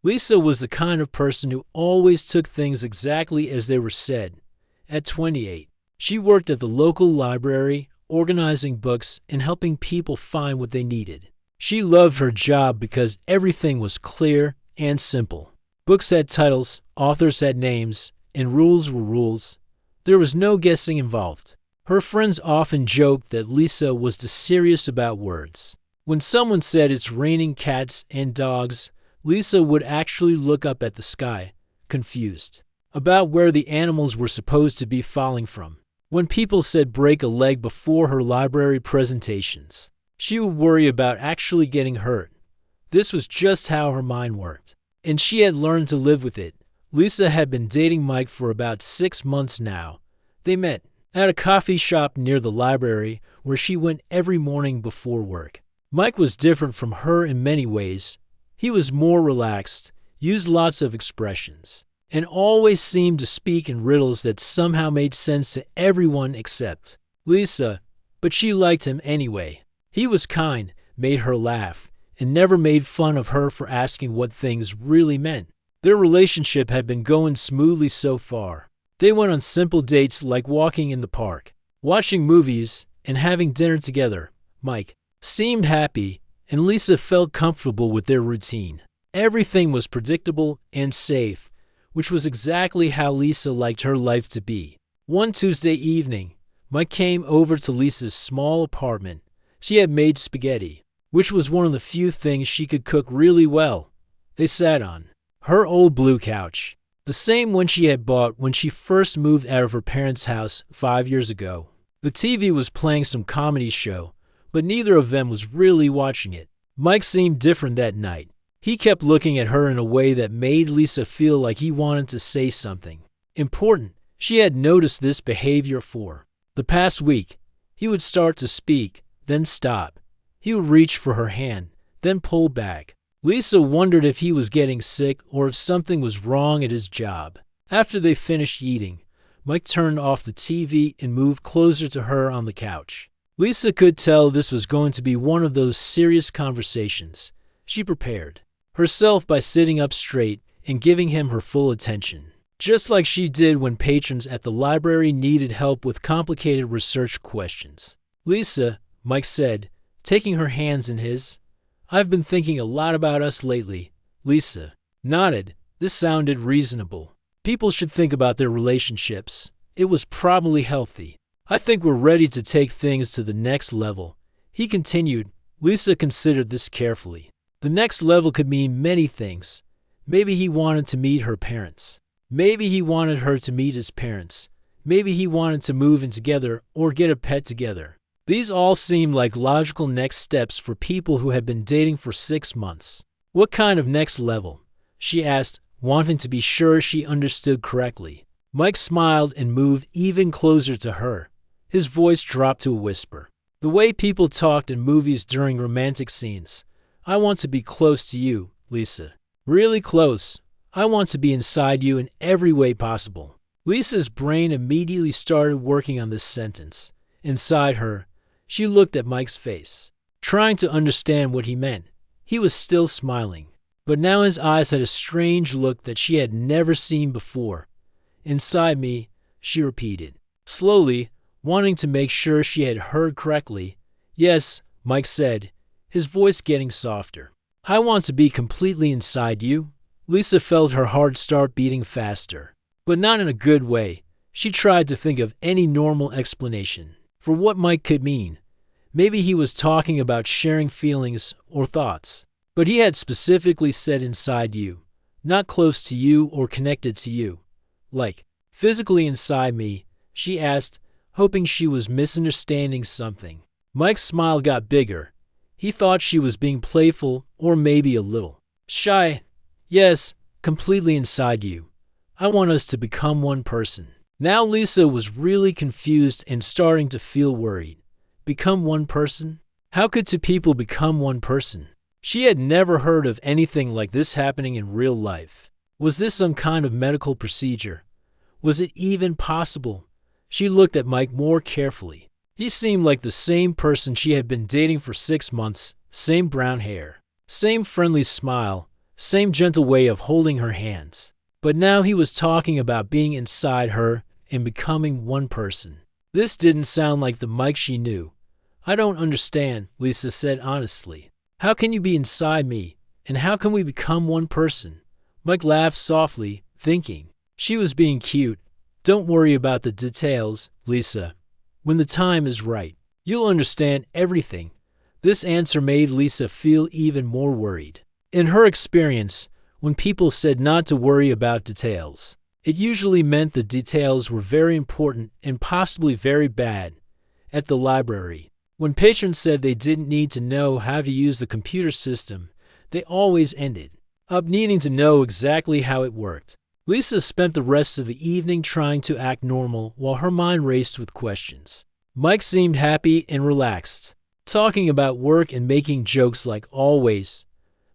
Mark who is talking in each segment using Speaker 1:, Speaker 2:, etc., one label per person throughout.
Speaker 1: Lisa was the kind of person who always took things exactly as they were said. At 28, she worked at the local library, organizing books and helping people find what they needed. She loved her job because everything was clear and simple. Books had titles, authors had names, and rules were rules. There was no guessing involved. Her friends often joked that Lisa was serious about words. When someone said it's raining cats and dogs, Lisa would actually look up at the sky, confused, about where the animals were supposed to be falling from. When people said break a leg before her library presentations, she would worry about actually getting hurt. This was just how her mind worked, and she had learned to live with it. Lisa had been dating Mike for about 6 months now. They met at a coffee shop near the library where she went every morning before work. Mike was different from her in many ways. He was more relaxed, used lots of expressions, and always seemed to speak in riddles that somehow made sense to everyone except Lisa, but she liked him anyway. He was kind, made her laugh, and never made fun of her for asking what things really meant. Their relationship had been going smoothly so far. They went on simple dates like walking in the park, watching movies, and having dinner together. Mike seemed happy, and Lisa felt comfortable with their routine. Everything was predictable and safe, which was exactly how Lisa liked her life to be. One Tuesday evening, Mike came over to Lisa's small apartment. She had made spaghetti, which was one of the few things she could cook really well. They sat on her old blue couch, the same one she had bought when she first moved out of her parents' house 5 years ago. The TV was playing some comedy show, but neither of them was really watching it. Mike seemed different that night. He kept looking at her in a way that made Lisa feel like he wanted to say something important. She had noticed this behavior for the past week. He would start to speak, then stop. He would reach for her hand, then pull back. Lisa wondered if he was getting sick or if something was wrong at his job. After they finished eating, Mike turned off the TV and moved closer to her on the couch. Lisa could tell this was going to be one of those serious conversations. She prepared herself by sitting up straight and giving him her full attention, just like she did when patrons at the library needed help with complicated research questions. Lisa, Mike said, taking her hands in his, "I've been thinking a lot about us lately." Lisa nodded. This sounded reasonable. People should think about their relationships. It was probably healthy. "I think we're ready to take things to the next level," he continued. Lisa considered this carefully. The next level could mean many things. Maybe he wanted to meet her parents. Maybe he wanted her to meet his parents. Maybe he wanted to move in together or get a pet together. These all seemed like logical next steps for people who had been dating for 6 months. "What kind of next level?" she asked, wanting to be sure she understood correctly. Mike smiled and moved even closer to her. His voice dropped to a whisper. "The way people talked in movies during romantic scenes. I want to be close to you, Lisa. Really close. I want to be inside you in every way possible." Lisa's brain immediately started working on this sentence. Inside her, she looked at Mike's face, trying to understand what he meant. He was still smiling, but now his eyes had a strange look that she had never seen before. "Inside me," she repeated, slowly, wanting to make sure she had heard correctly. "Yes," Mike said, his voice getting softer. "I want to be completely inside you." Lisa felt her heart start beating faster, but not in a good way. She tried to think of any normal explanation for what Mike could mean. Maybe he was talking about sharing feelings or thoughts, but he had specifically said inside you, not close to you or connected to you. "Like, physically inside me?" she asked, hoping she was misunderstanding something. Mike's smile got bigger. He thought she was being playful or maybe a little shy. "Yes, completely inside you. I want us to become one person." Now Lisa was really confused and starting to feel worried. Become one person? How could two people become one person? She had never heard of anything like this happening in real life. Was this some kind of medical procedure? Was it even possible? She looked at Mike more carefully. He seemed like the same person she had been dating for 6 months, same brown hair, same friendly smile, same gentle way of holding her hands. But now he was talking about being inside her and becoming one person. This didn't sound like the Mike she knew. I don't understand, Lisa said honestly. How can you be inside me, and how can we become one person? Mike laughed softly, thinking she was being cute. Don't worry about the details, Lisa. When the time is right, you'll understand everything. This answer made Lisa feel even more worried. In her experience, when people said not to worry about details, it usually meant the details were very important and possibly very bad. At the library, when patrons said they didn't need to know how to use the computer system, they always ended up needing to know exactly how it worked. Lisa spent the rest of the evening trying to act normal while her mind raced with questions. Mike seemed happy and relaxed, talking about work and making jokes like always.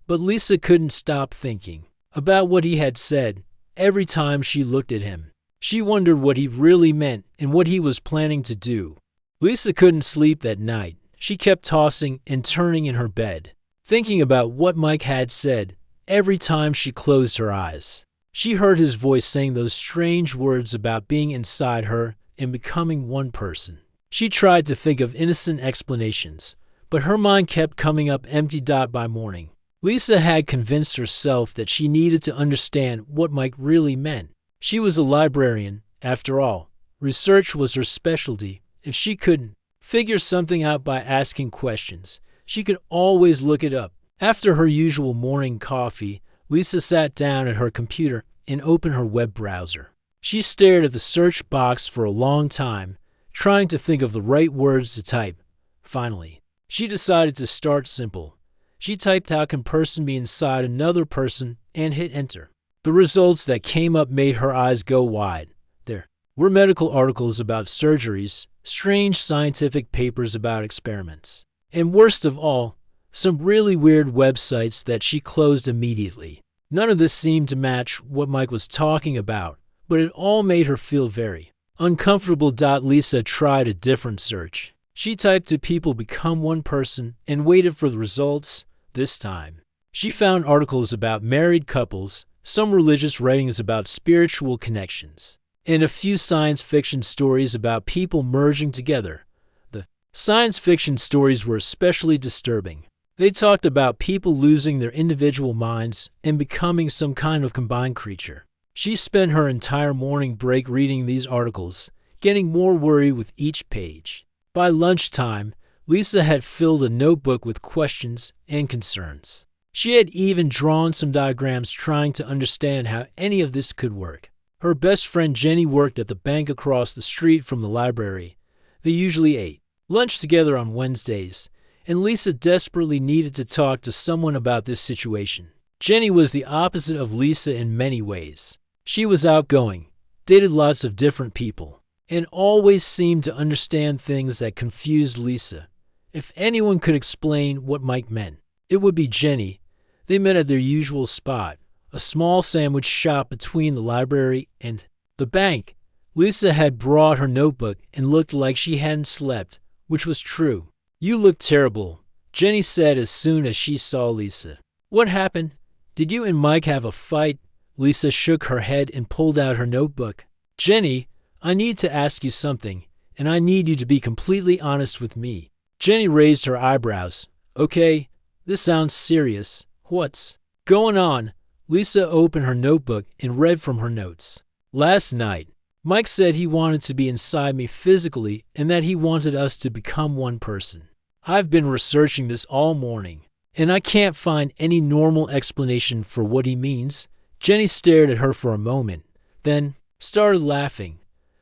Speaker 1: But Lisa couldn't stop thinking about what he had said every time she looked at him. She wondered what he really meant and what he was planning to do. Lisa couldn't sleep that night. She kept tossing and turning in her bed, thinking about what Mike had said every time she closed her eyes. She heard his voice saying those strange words about being inside her and becoming one person. She tried to think of innocent explanations, but her mind kept coming up empty. By morning, Lisa had convinced herself that she needed to understand what Mike really meant. She was a librarian, after all. Research was her specialty. If she couldn't figure something out by asking questions, she could always look it up. After her usual morning coffee, Lisa sat down at her computer and opened her web browser. She stared at the search box for a long time, trying to think of the right words to type. Finally, she decided to start simple. She typed "How can person be inside another person" and hit enter. The results that came up made her eyes go wide. There were medical articles about surgeries, strange scientific papers about experiments, and worst of all, some really weird websites that she closed immediately. None of this seemed to match what Mike was talking about, but it all made her feel very uncomfortable. Lisa tried a different search. She typed "Do people become one person" and waited for the results. This time, she found articles about married couples, some religious writings about spiritual connections, and a few science fiction stories about people merging together. The science fiction stories were especially disturbing. They talked about people losing their individual minds and becoming some kind of combined creature. She spent her entire morning break reading these articles, getting more worried with each page. By lunchtime, Lisa had filled a notebook with questions and concerns. She had even drawn some diagrams trying to understand how any of this could work. Her best friend Jenny worked at the bank across the street from the library. They usually ate lunch together on Wednesdays, and Lisa desperately needed to talk to someone about this situation. Jenny was the opposite of Lisa in many ways. She was outgoing, dated lots of different people, and always seemed to understand things that confused Lisa. If anyone could explain what Mike meant, it would be Jenny. They met at their usual spot, a small sandwich shop between the library and the bank. Lisa had brought her notebook and looked like she hadn't slept, which was true. "You look terrible," Jenny said as soon as she saw Lisa. "What happened? Did you and Mike have a fight?" Lisa shook her head and pulled out her notebook. "Jenny, I need to ask you something, and I need you to be completely honest with me." Jenny raised her eyebrows. "Okay, this sounds serious. What's going on?" Lisa opened her notebook and read from her notes. "Last night, Mike said he wanted to be inside me physically and that he wanted us to become one person. I've been researching this all morning, and I can't find any normal explanation for what he means." Jenny stared at her for a moment, then started laughing.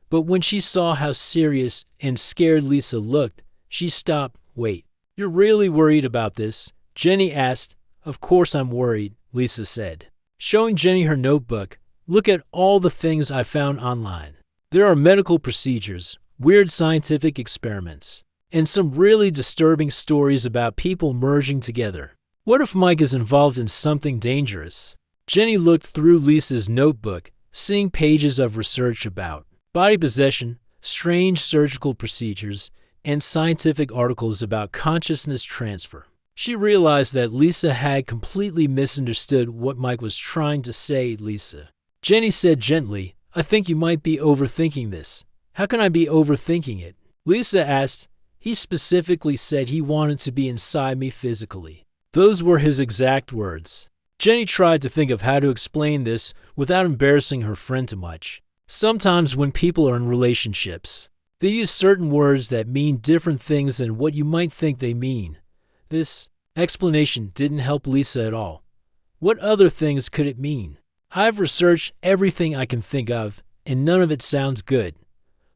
Speaker 1: But when she saw how serious and scared Lisa looked, she stopped. "Wait, you're really worried about this?" Jenny asked. "Of course I'm worried," Lisa said, showing Jenny her notebook. "Look at all the things I found online. There are medical procedures, weird scientific experiments, and some really disturbing stories about people merging together. What if Mike is involved in something dangerous?" Jenny looked through Lisa's notebook, seeing pages of research about body possession, strange surgical procedures, and scientific articles about consciousness transfer. She realized that Lisa had completely misunderstood what Mike was trying to say. Lisa. Jenny said gently, I think you might be overthinking this. How can I be overthinking it? Lisa asked. He specifically said he wanted to be inside me physically. Those were his exact words. Jenny tried to think of how to explain this without embarrassing her friend too much. Sometimes when people are in relationships, they use certain words that mean different things than what you might think they mean. This explanation didn't help Lisa at all. What other things could it mean? I've researched everything I can think of, and none of it sounds good.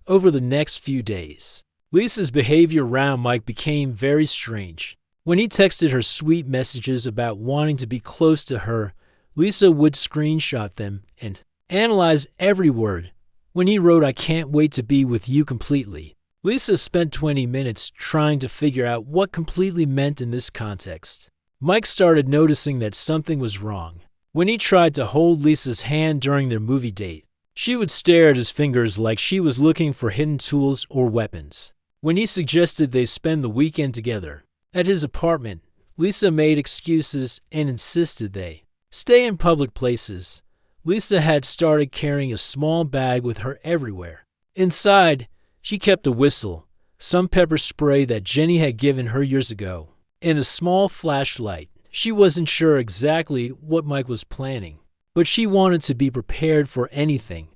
Speaker 1: Over the next few days, Lisa's behavior around Mike became very strange. When he texted her sweet messages about wanting to be close to her, Lisa would screenshot them and analyze every word. When he wrote, I can't wait to be with you completely, Lisa spent 20 minutes trying to figure out what completely meant in this context. Mike started noticing that something was wrong. When he tried to hold Lisa's hand during their movie date, she would stare at his fingers like she was looking for hidden tools or weapons. When he suggested they spend the weekend together at his apartment, Lisa made excuses and insisted they stay in public places. Lisa had started carrying a small bag with her everywhere. Inside, she kept a whistle, some pepper spray that Jenny had given her years ago, and a small flashlight. She wasn't sure exactly what Mike was planning, but she wanted to be prepared for anything.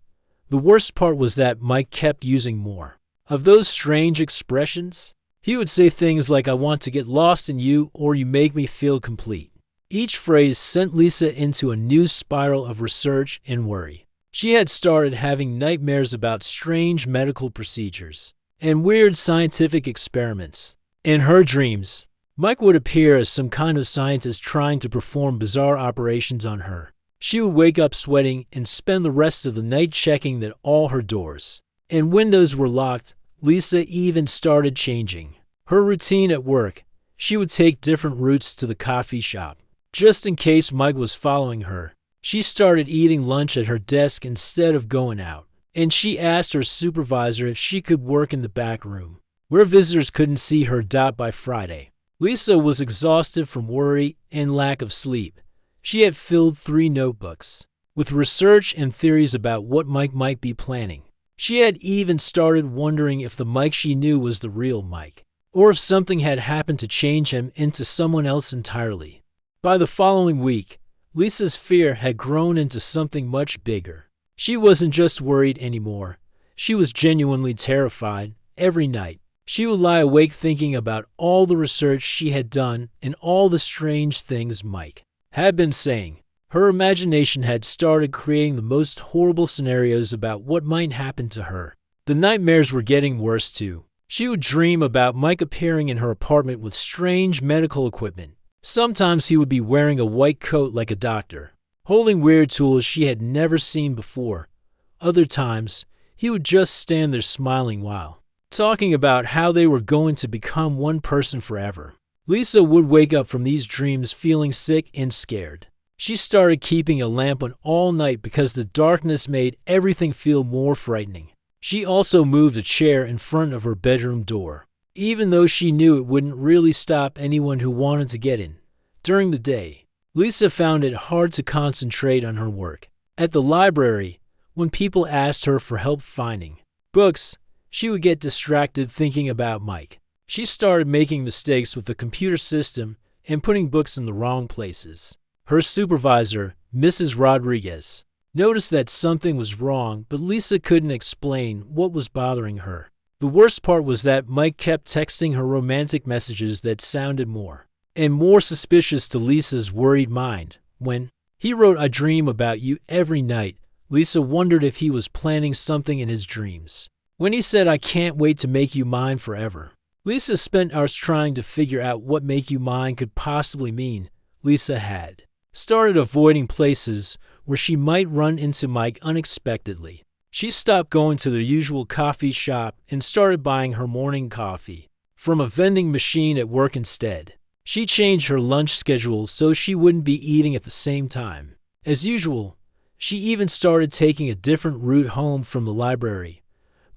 Speaker 1: The worst part was that Mike kept using more of those strange expressions. He would say things like, I want to get lost in you, or you make me feel complete. Each phrase sent Lisa into a new spiral of research and worry. She had started having nightmares about strange medical procedures and weird scientific experiments. In her dreams, Mike would appear as some kind of scientist trying to perform bizarre operations on her. She would wake up sweating and spend the rest of the night checking that all her doors and windows were locked. Lisa even started changing her routine at work. She would take different routes to the coffee shop, just in case Mike was following her. She started eating lunch at her desk instead of going out, and she asked her supervisor if she could work in the back room, where visitors couldn't see her. By Friday, Lisa was exhausted from worry and lack of sleep. She had filled 3 notebooks with research and theories about what Mike might be planning. She had even started wondering if the Mike she knew was the real Mike, or if something had happened to change him into someone else entirely. By the following week, Lisa's fear had grown into something much bigger. She wasn't just worried anymore. She was genuinely terrified. Every night, she would lie awake thinking about all the research she had done and all the strange things Mike had been saying. Her imagination had started creating the most horrible scenarios about what might happen to her. The nightmares were getting worse too. She would dream about Mike appearing in her apartment with strange medical equipment. Sometimes he would be wearing a white coat like a doctor, holding weird tools she had never seen before. Other times, he would just stand there smiling while talking about how they were going to become one person forever. Lisa would wake up from these dreams feeling sick and scared. She started keeping a lamp on all night because the darkness made everything feel more frightening. She also moved a chair in front of her bedroom door, even though she knew it wouldn't really stop anyone who wanted to get in. During the day, Lisa found it hard to concentrate on her work. At the library, when people asked her for help finding books, she would get distracted thinking about Mike. She started making mistakes with the computer system and putting books in the wrong places. Her supervisor, Mrs. Rodriguez, noticed that something was wrong, but Lisa couldn't explain what was bothering her. The worst part was that Mike kept texting her romantic messages that sounded more and more suspicious to Lisa's worried mind. When he wrote, I dream about you every night, Lisa wondered if he was planning something in his dreams. When he said, I can't wait to make you mine forever, Lisa spent hours trying to figure out what make you mine could possibly mean. Lisa had started avoiding places where she might run into Mike unexpectedly. She stopped going to the usual coffee shop and started buying her morning coffee from a vending machine at work instead. She changed her lunch schedule so she wouldn't be eating at the same time as usual. She even started taking a different route home from the library.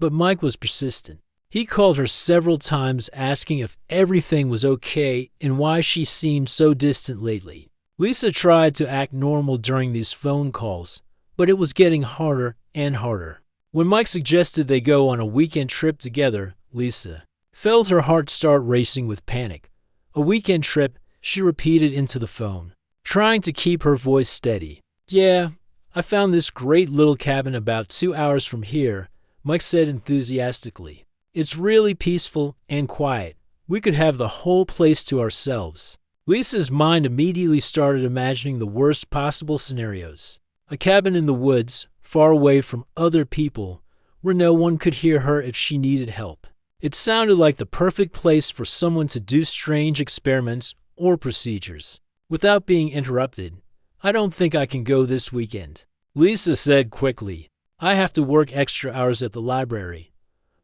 Speaker 1: But Mike was persistent. He called her several times asking if everything was okay and why she seemed so distant lately. Lisa tried to act normal during these phone calls, but it was getting harder and harder. When Mike suggested they go on a weekend trip together, Lisa felt her heart start racing with panic. A weekend trip, she repeated into the phone, trying to keep her voice steady. Yeah, I found this great little cabin about 2 hours from here, Mike said enthusiastically. It's really peaceful and quiet. We could have the whole place to ourselves. Lisa's mind immediately started imagining the worst possible scenarios. A cabin in the woods, far away from other people, where no one could hear her if she needed help. It sounded like the perfect place for someone to do strange experiments or procedures without being interrupted. I don't think I can go this weekend, Lisa said quickly. I have to work extra hours at the library.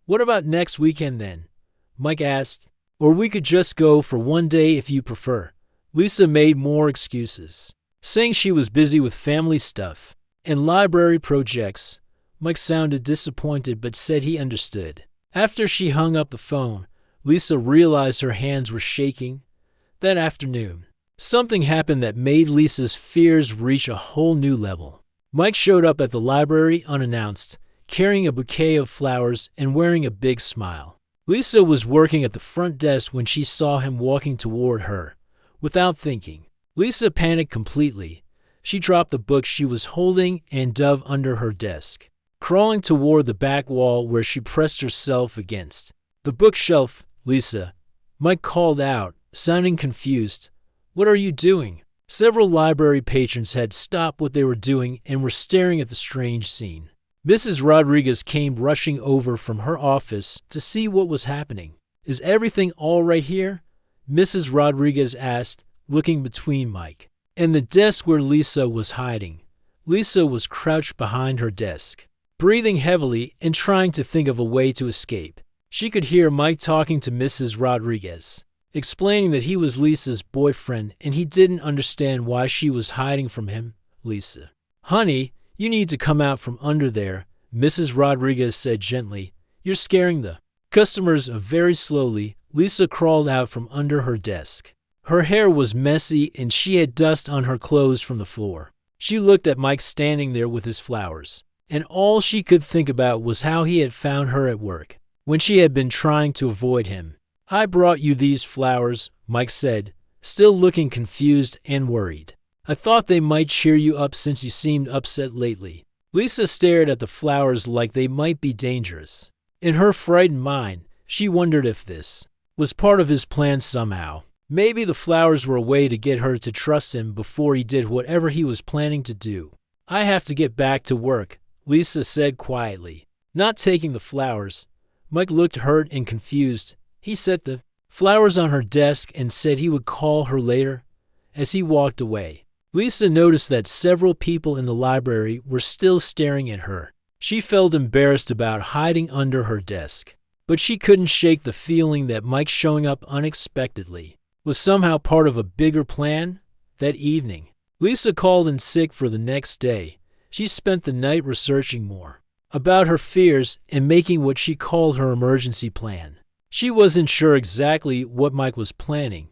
Speaker 1: What about next weekend then? Mike asked. Or we could just go for one day if you prefer. Lisa made more excuses, saying she was busy with family stuff and library projects. Mike sounded disappointed but said he understood. After she hung up the phone, Lisa realized her hands were shaking. That afternoon, something happened that made Lisa's fears reach a whole new level. Mike showed up at the library unannounced, carrying a bouquet of flowers and wearing a big smile. Lisa was working at the front desk when she saw him walking toward her. Without thinking, Lisa panicked completely. She dropped the book she was holding and dove under her desk, crawling toward the back wall where she pressed herself against the bookshelf. Lisa, Mike called out, sounding confused. What are you doing? Several library patrons had stopped what they were doing and were staring at the strange scene. Mrs. Rodriguez came rushing over from her office to see what was happening. Is everything all right here? Mrs. Rodriguez asked, looking between Mike and the desk where Lisa was hiding. Lisa was crouched behind her desk, breathing heavily and trying to think of a way to escape. She could hear Mike talking to Mrs. Rodriguez, explaining that he was Lisa's boyfriend and he didn't understand why she was hiding from him. Lisa, honey, you need to come out from under there, Mrs. Rodriguez said gently. You're scaring the customers. Very slowly, Lisa crawled out from under her desk. Her hair was messy and she had dust on her clothes from the floor. She looked at Mike standing there with his flowers, and all she could think about was how he had found her at work when she had been trying to avoid him. I brought you these flowers, Mike said, still looking confused and worried. I thought they might cheer you up since you seemed upset lately. Lisa stared at the flowers like they might be dangerous. In her frightened mind, she wondered if this was part of his plan somehow. Maybe the flowers were a way to get her to trust him before he did whatever he was planning to do. I have to get back to work, Lisa said quietly, not taking the flowers. Mike looked hurt and confused. He set the flowers on her desk and said he would call her later. As he walked away, Lisa noticed that several people in the library were still staring at her. She felt embarrassed about hiding under her desk, but she couldn't shake the feeling that Mike showing up unexpectedly was somehow part of a bigger plan. That evening, Lisa called in sick for the next day. She spent the night researching more about her fears and making what she called her emergency plan. She wasn't sure exactly what Mike was planning,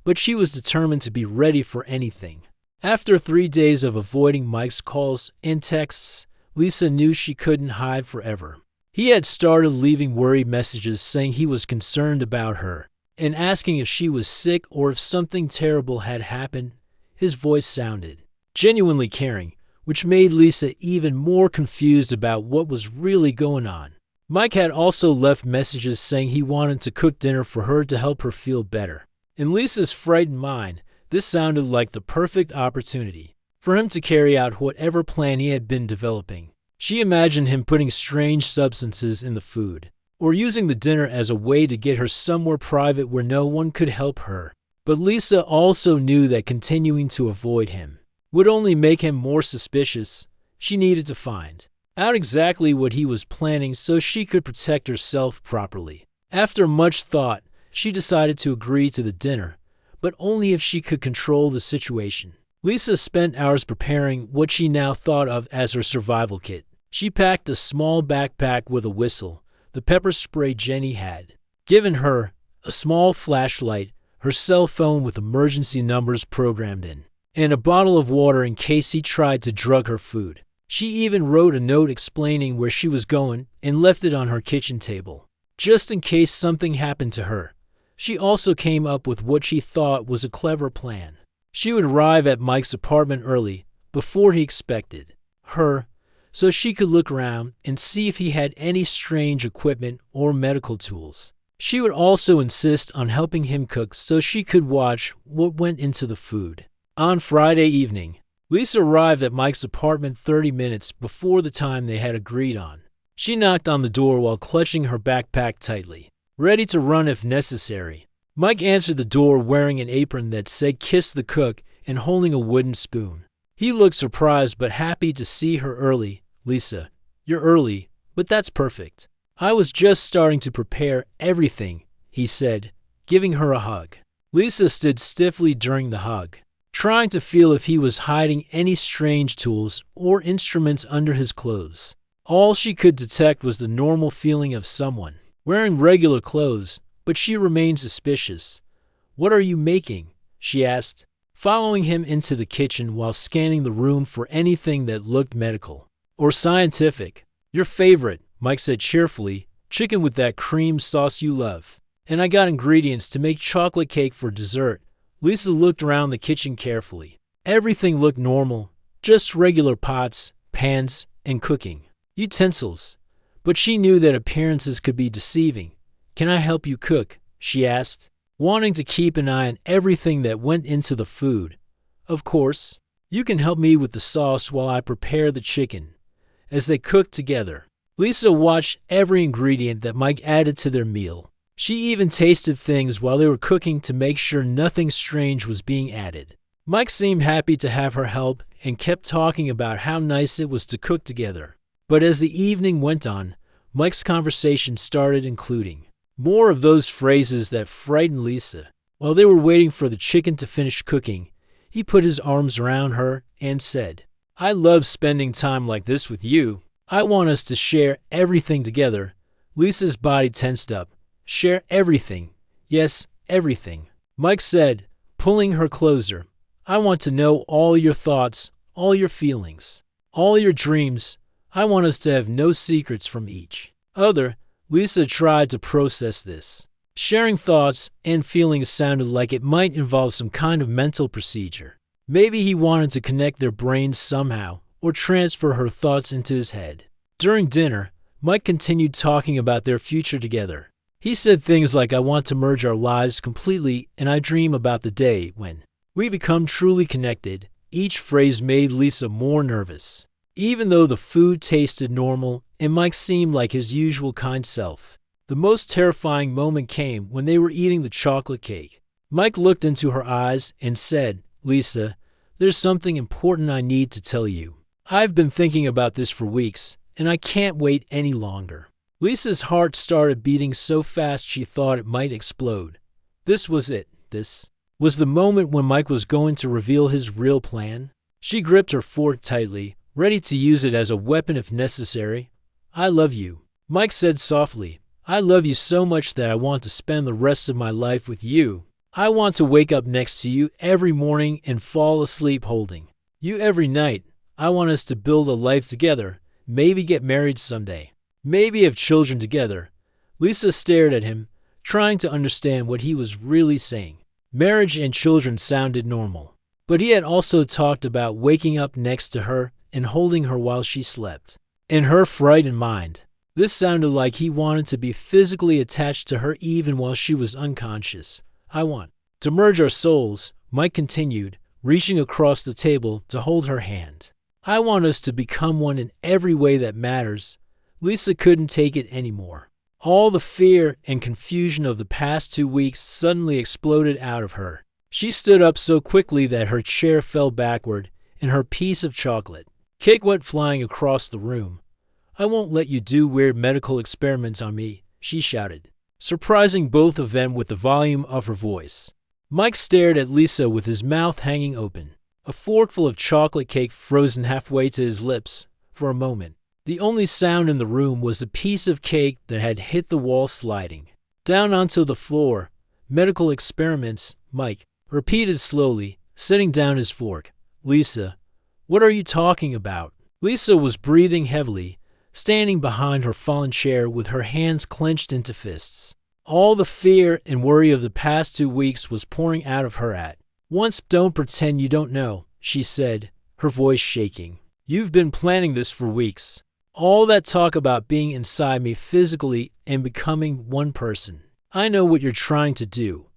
Speaker 1: but she was determined to be ready for anything. After 3 days of avoiding Mike's calls and texts, Lisa knew she couldn't hide forever. He had started leaving worried messages saying he was concerned about her and asking if she was sick or if something terrible had happened. His voice sounded genuinely caring, which made Lisa even more confused about what was really going on. Mike had also left messages saying he wanted to cook dinner for her to help her feel better. In Lisa's frightened mind, this sounded like the perfect opportunity for him to carry out whatever plan he had been developing. She imagined him putting strange substances in the food, or using the dinner as a way to get her somewhere private where no one could help her. But Lisa also knew that continuing to avoid him would only make him more suspicious. She needed to find out exactly what he was planning so she could protect herself properly. After much thought, she decided to agree to the dinner, but only if she could control the situation. Lisa spent hours preparing what she now thought of as her survival kit. She packed a small backpack with a whistle, the pepper spray Jenny had given her, a small flashlight, her cell phone with emergency numbers programmed in, and a bottle of water in case he tried to drug her food. She even wrote a note explaining where she was going and left it on her kitchen table, just in case something happened to her. She also came up with what she thought was a clever plan. She would arrive at Mike's apartment early, before he expected her, so she could look around and see if he had any strange equipment or medical tools. She would also insist on helping him cook so she could watch what went into the food. On Friday evening, Lisa arrived at Mike's apartment 30 minutes before the time they had agreed on. She knocked on the door while clutching her backpack tightly, ready to run if necessary. Mike answered the door wearing an apron that said "Kiss the Cook" and holding a wooden spoon. He looked surprised but happy to see her early. "Lisa, you're early, but that's perfect. I was just starting to prepare everything," he said, giving her a hug. Lisa stood stiffly during the hug, trying to feel if he was hiding any strange tools or instruments under his clothes. All she could detect was the normal feeling of someone wearing regular clothes, but she remained suspicious. "What are you making?" she asked, following him into the kitchen while scanning the room for anything that looked medical or scientific. "Your favorite," Mike said cheerfully, "chicken with that cream sauce you love. And I got ingredients to make chocolate cake for dessert." Lisa looked around the kitchen carefully. Everything looked normal, just regular pots, pans, and cooking utensils. But she knew that appearances could be deceiving. "Can I help you cook?" she asked, wanting to keep an eye on everything that went into the food. "Of course. You can help me with the sauce while I prepare the chicken." As they cooked together, Lisa watched every ingredient that Mike added to their meal. She even tasted things while they were cooking to make sure nothing strange was being added. Mike seemed happy to have her help and kept talking about how nice it was to cook together. But as the evening went on, Mike's conversation started including more of those phrases that frightened Lisa. While they were waiting for the chicken to finish cooking, he put his arms around her and said, "I love spending time like this with you. I want us to share everything together." Lisa's body tensed up. "Share everything." "Yes, everything," Mike said, pulling her closer. "I want to know all your thoughts, all your feelings, all your dreams. I want us to have no secrets from each other." Lisa tried to process this. Sharing thoughts and feelings sounded like it might involve some kind of mental procedure. Maybe he wanted to connect their brains somehow, or transfer her thoughts into his head. During dinner, Mike continued talking about their future together. He said things like, "I want to merge our lives completely, and I dream about the day when we become truly connected." Each phrase made Lisa more nervous. Even though the food tasted normal and Mike seemed like his usual kind self, the most terrifying moment came when they were eating the chocolate cake. Mike looked into her eyes and said, "Lisa, there's something important I need to tell you. I've been thinking about this for weeks, and I can't wait any longer." Lisa's heart started beating so fast she thought it might explode. This was it. This was the moment when Mike was going to reveal his real plan. She gripped her fork tightly, ready to use it as a weapon if necessary. "I love you," Mike said softly. "I love you so much that I want to spend the rest of my life with you. I want to wake up next to you every morning and fall asleep holding you every night. I want us to build a life together, maybe get married someday, maybe have children together." Lisa stared at him, trying to understand what he was really saying. Marriage and children sounded normal, but he had also talked about waking up next to her and holding her while she slept. In her frightened mind, this sounded like he wanted to be physically attached to her even while she was unconscious. "I want to merge our souls," Mike continued, reaching across the table to hold her hand. "I want us to become one in every way that matters." Lisa couldn't take it anymore. All the fear and confusion of the past 2 weeks suddenly exploded out of her. She stood up so quickly that her chair fell backward and her piece of chocolate cake went flying across the room. "I won't let you do weird medical experiments on me," she shouted, surprising both of them with the volume of her voice. Mike stared at Lisa with his mouth hanging open, a forkful of chocolate cake frozen halfway to his lips. For a moment, The only sound in the room was a piece of cake that had hit the wall sliding down onto the floor. Medical experiments, Mike repeated slowly, setting down his fork. Lisa, what are you talking about? Lisa was breathing heavily, standing behind her fallen chair with her hands clenched into fists. All the fear and worry of the past 2 weeks was pouring out of her at once. Don't pretend you don't know, she said, her voice shaking. You've been planning this for weeks. All that talk about being inside me physically and becoming one person. I know what you're trying to do.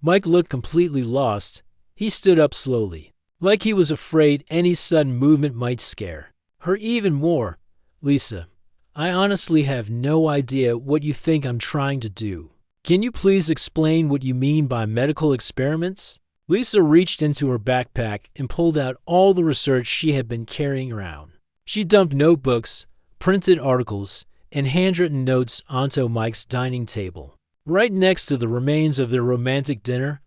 Speaker 1: Mike looked completely lost. He stood up slowly, like he was afraid any sudden movement might scare her even more. Lisa, I honestly have no idea what you think I'm trying to do. Can you please explain what you mean by medical experiments? Lisa reached into her backpack and pulled out all the research she had been carrying around. She dumped notebooks, printed articles, and handwritten notes onto Mike's dining table, right next to the remains of their romantic dinner.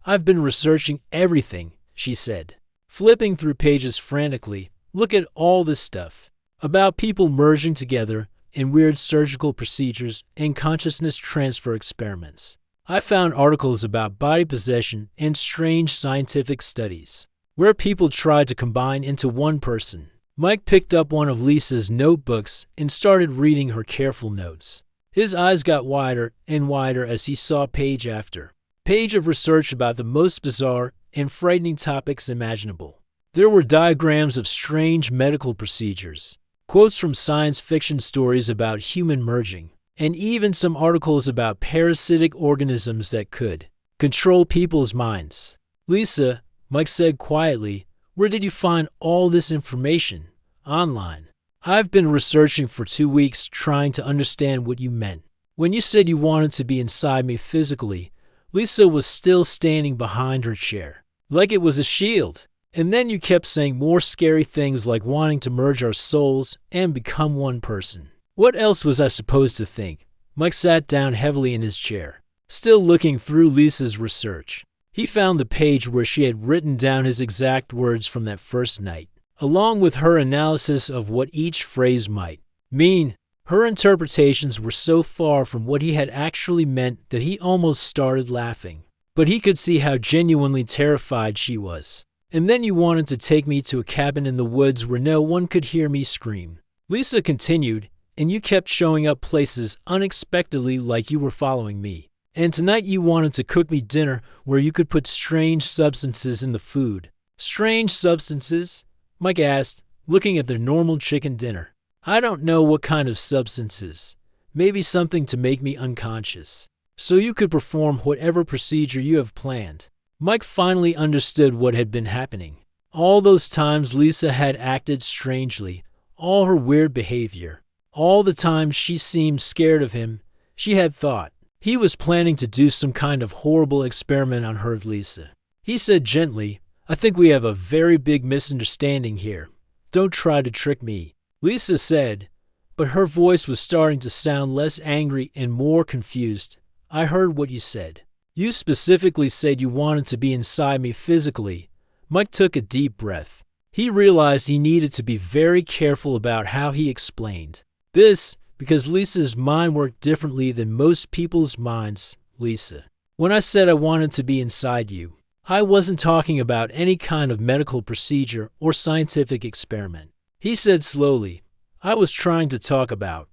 Speaker 1: I've been researching everything, she said, flipping through pages frantically. Look at all this stuff about people merging together in weird surgical procedures and consciousness transfer experiments. I found articles about body possession and strange scientific studies where people tried to combine into one person. Mike picked up one of Lisa's notebooks and started reading her careful notes. His eyes got wider and wider as he saw page after page of research about the most bizarre and frightening topics imaginable. There were diagrams of strange medical procedures, quotes from science fiction stories about human merging, and even some articles about parasitic organisms that could control people's minds. Lisa, Mike said quietly, where did you find all this information? Online. I've been researching for 2 weeks trying to understand what you meant. When you said you wanted to be inside me physically, Lisa was still standing behind her chair, like it was a shield. And then you kept saying more scary things like wanting to merge our souls and become one person. What else was I supposed to think? Mike sat down heavily in his chair, still looking through Lisa's research. He found the page where she had written down his exact words from that first night, along with her analysis of what each phrase might mean. Her interpretations were so far from what he had actually meant that he almost started laughing. But he could see how genuinely terrified she was. And then you wanted to take me to a cabin in the woods where no one could hear me scream. Lisa continued, and you kept showing up places unexpectedly like you were following me. And tonight you wanted to cook me dinner where you could put strange substances in the food. Strange substances? Mike asked, looking at their normal chicken dinner. I don't know what kind of substances. Maybe something to make me unconscious, so you could perform whatever procedure you have planned. Mike finally understood what had been happening. All those times Lisa had acted strangely, all her weird behavior, all the times she seemed scared of him, she had thought he was planning to do some kind of horrible experiment on her. Lisa, he said gently, I think we have a very big misunderstanding here. Don't try to trick me. Lisa said, but her voice was starting to sound less angry and more confused. I heard what you said. You specifically said you wanted to be inside me physically. Mike took a deep breath. He realized he needed to be very careful about how he explained this, because Lisa's mind worked differently than most people's minds. Lisa, when I said I wanted to be inside you, I wasn't talking about any kind of medical procedure or scientific experiment. He said slowly, I was trying to talk about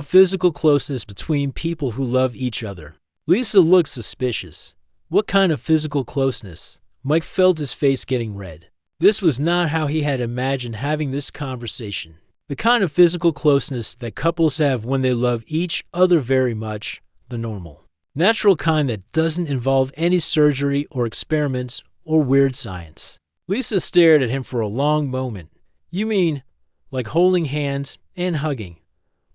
Speaker 1: physical closeness between people who love each other. Lisa looked suspicious. What kind of physical closeness? Mike felt his face getting red. This was not how he had imagined having this conversation. The kind of physical closeness that couples have when they love each other very much, the normal, natural kind that doesn't involve any surgery or experiments or weird science. Lisa stared at him for a long moment. You mean, like holding hands and hugging?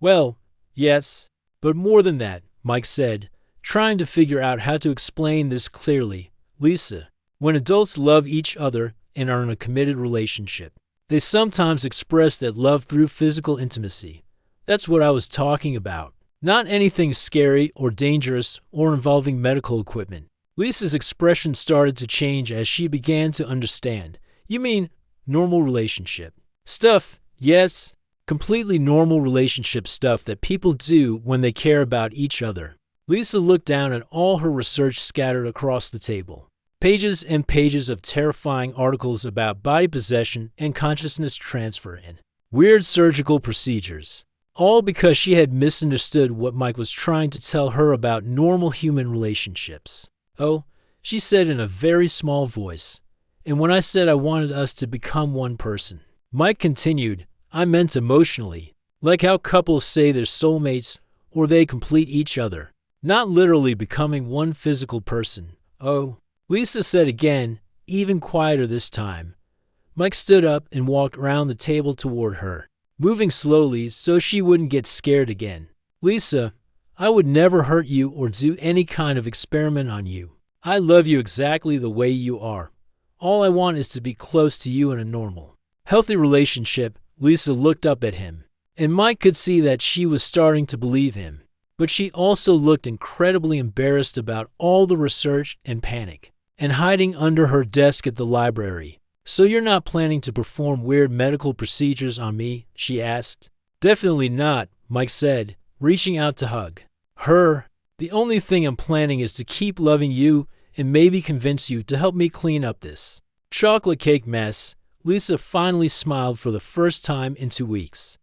Speaker 1: Well, yes, but more than that, Mike said, trying to figure out how to explain this clearly. Lisa, when adults love each other and are in a committed relationship, they sometimes express that love through physical intimacy. That's what I was talking about. Not anything scary or dangerous or involving medical equipment. Lisa's expression started to change as she began to understand. You mean normal relationship stuff? Yes, Completely normal relationship stuff that people do when they care about each other. Lisa looked down at all her research scattered across the table. Pages and pages of terrifying articles about body possession and consciousness transfer and weird surgical procedures. All because she had misunderstood what Mike was trying to tell her about normal human relationships. "Oh," she said in a very small voice, "and when I said I wanted us to become one person." Mike continued, "I meant emotionally, like how couples say they're soulmates or they complete each other, not literally becoming one physical person." "Oh," Lisa said again, even quieter this time. Mike stood up and walked around the table toward her, moving slowly so she wouldn't get scared again. "Lisa, I would never hurt you or do any kind of experiment on you. I love you exactly the way you are. All I want is to be close to you in a normal, healthy relationship." Lisa looked up at him, and Mike could see that she was starting to believe him. But she also looked incredibly embarrassed about all the research and panic, and hiding under her desk at the library. "So you're not planning to perform weird medical procedures on me?" she asked. "Definitely not," Mike said, reaching out to hug her. "The only thing I'm planning is to keep loving you and maybe convince you to help me clean up this chocolate cake mess." Lisa finally smiled for the first time in 2 weeks.